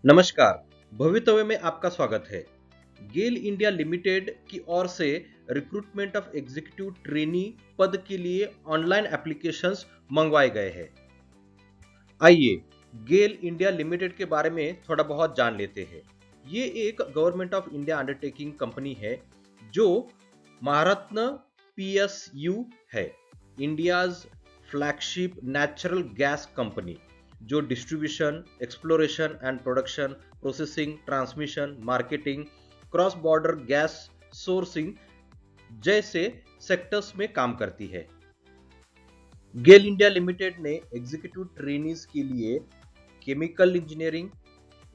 नमस्कार। भवितव्य में आपका स्वागत है। गेल इंडिया लिमिटेड की ओर से रिक्रूटमेंट ऑफ एग्जीक्यूटिव ट्रेनी पद के लिए ऑनलाइन एप्लीकेशंस मंगवाए गए हैं। आइए गेल इंडिया लिमिटेड के बारे में थोड़ा बहुत जान लेते हैं। ये एक government of India undertaking company है जो महारत्न पीएसयू है, India's flagship natural gas company जो distribution, exploration and production, processing, transmission, marketing, cross border gas sourcing जैसे सेक्टर्स में काम करती है। गेल इंडिया लिमिटेड ने एग्जीक्यूटिव ट्रेनीज के लिए केमिकल इंजीनियरिंग,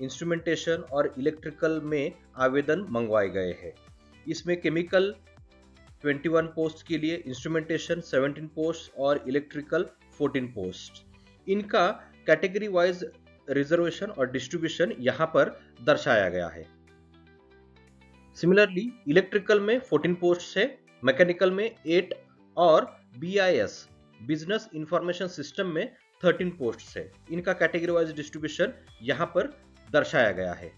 इंस्ट्रूमेंटेशन और इलेक्ट्रिकल में आवेदन मंगवाए गए हैं। इसमें केमिकल 21 पोस्ट के लिए, इंस्ट्रूमेंटेशन 17 पोस्ट और इलेक्ट्रिकल 14 पोस्ट। इनका कैटेगरी वाइज रिजर्वेशन और डिस्ट्रीब्यूशन यहां पर दर्शाया गया है। सिमिलरली इलेक्ट्रिकल में 14 पोस्ट है, मैकेनिकल में 8 और बीआईएस बिजनेस इंफॉर्मेशन सिस्टम में 13 पोस्ट है। इनका कैटेगरी वाइज डिस्ट्रीब्यूशन यहां पर दर्शाया गया है।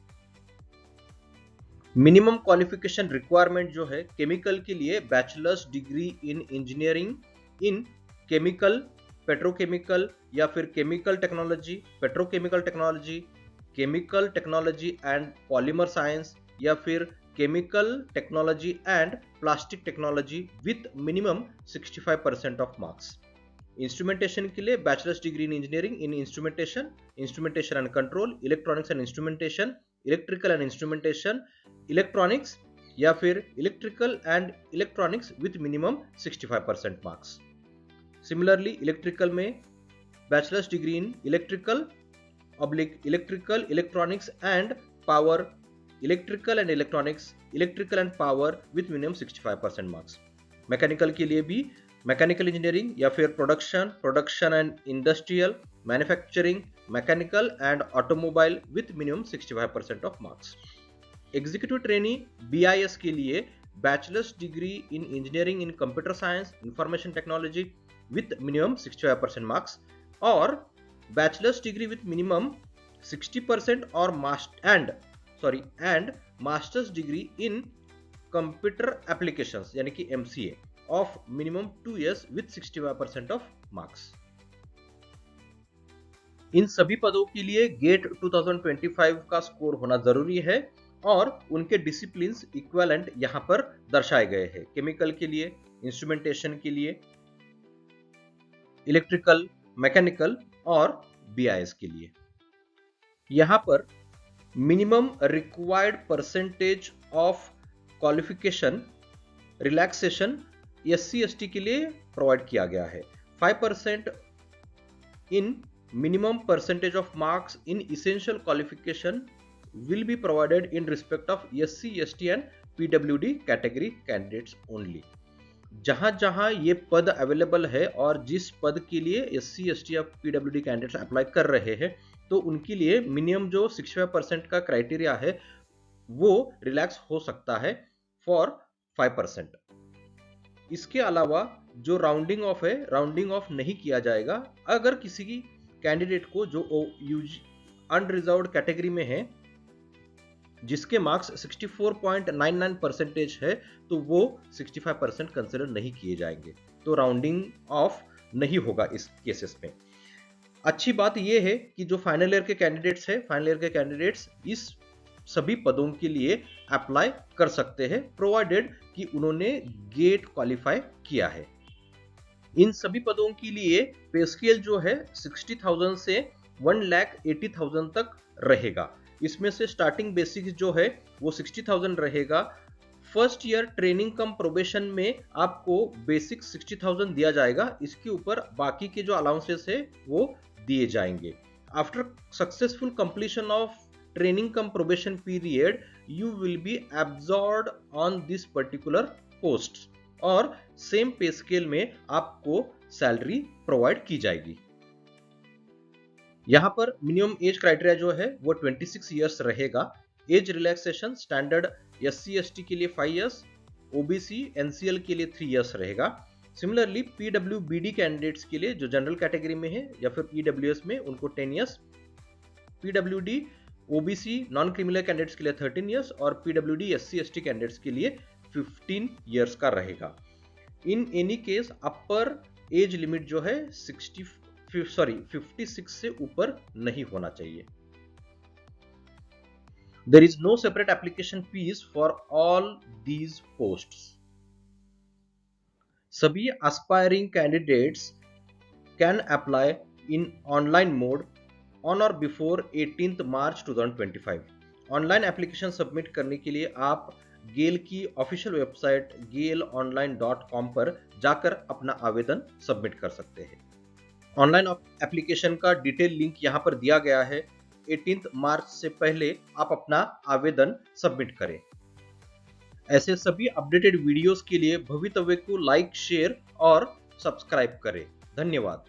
मिनिमम क्वालिफिकेशन रिक्वायरमेंट जो है, केमिकल के लिए bachelors degree in engineering in chemical, petrochemical या फिर chemical technology, petrochemical technology, chemical technology and polymer science या फिर chemical technology and plastic technology with minimum 65% of marks. Instrumentation के लिए bachelors degree in engineering in instrumentation, instrumentation and control, electronics and instrumentation, electrical and instrumentation, electronics या फिर electrical and electronics with minimum 65% marks. Similarly electrical में bachelors degree in electrical electrical, electronics and power, electrical and electronics, electrical and power with minimum 65% marks. Mechanical के लिए भी mechanical engineering या फिर production and industrial, manufacturing, mechanical and automobile with minimum 65% of marks. Executive trainee BIS के लिए bachelors degree in engineering in computer science, information technology with minimum 65% marks और bachelors degree with minimum 60% और masters degree in computer applications यानी कि MCA of minimum 2 years with 65% of marks. इन सभी पदों के लिए गेट 2025 का स्कोर होना जरूरी है और उनके डिसिप्लिन्स इक्विवेलेंट यहां पर दर्शाए गए हैं। केमिकल के लिए, इंस्ट्रूमेंटेशन के लिए, इलेक्ट्रिकल, मैकेनिकल और बीआईएस के लिए। यहां पर minimum required percentage of qualification relaxation SC ST के लिए प्रोवाइड किया गया है। 5% इन minimum percentage of marks in essential qualification will be provided in respect of SC, ST and PWD category candidates only। जहां जहां ये पद अवेलेबल है और जिस पद के लिए SC, ST या PWD कैंडिडेट्स अप्लाई कर रहे हैं तो उनके लिए मिनिमम जो 65% का क्राइटेरिया है वो रिलैक्स हो सकता है फॉर 5%। इसके अलावा जो राउंडिंग ऑफ है, राउंडिंग ऑफ नहीं किया जाएगा। अगर किसी की कैंडिडेट को जो अनरिजर्व्ड कैटेगरी में है जिसके मार्क्स 64.99% है तो वो 65% कंसिडर नहीं किए जाएंगे, तो राउंडिंग ऑफ नहीं होगा इस केसेस में। अच्छी बात यह है कि जो फाइनल ईयर के कैंडिडेट्स है, फाइनल ईयर के कैंडिडेट्स इस सभी पदों के लिए अप्लाई कर सकते हैं प्रोवाइडेड कि उन्होंने गेट क्वालिफाई किया है। इन सभी पदों के लिए पे स्केल जो है 60,000 से 1,80,000 तक रहेगा। इसमें से स्टार्टिंग बेसिक्स जो है वो 60,000 रहेगा। फर्स्ट ईयर ट्रेनिंग कम प्रोबेशन में आपको बेसिक 60,000 दिया जाएगा, इसके ऊपर बाकी के जो अलाउंसेस है वो दिए जाएंगे। After successful completion of training come probation period you will be absorbed on this particular post और सेम पे स्केल में आपको सैलरी प्रोवाइड की जाएगी। यहां पर मिनिमम एज क्राइटेरिया जो है वो 26 इयर्स रहेगा। Age relaxation standard SC ST के लिए 5 इयर्स, OBC NCL के लिए 3 इयर्स रहेगा। सिमिलरली PWBD कैंडिडेट्स के लिए जो जनरल कैटेगरी में है या फिर EWS में उनको 10 years, PWD OBC non criminal candidates के लिए 13 ईयर्स और पीडब्ल्यूडी एससी एसटी कैंडिडेट्स के लिए 15 ईयर्स का रहेगा। In any case upper age limit जो है 56 से ऊपर नहीं होना चाहिए। There is no separate application fees for all these posts. सभी aspiring candidates can apply in online mode on or before 18th March 2025. Online application submit करने के लिए आप गेल की ऑफिशियल वेबसाइट gailonline.com पर जाकर अपना आवेदन सबमिट कर सकते हैं। ऑनलाइन एप्लीकेशन का डिटेल लिंक यहाँ पर दिया गया है। 18 मार्च से पहले आप अपना आवेदन सबमिट करें। ऐसे सभी अपडेटेड वीडियोस के लिए भवितव्य को लाइक, शेयर और सब्सक्राइब करें। धन्यवाद।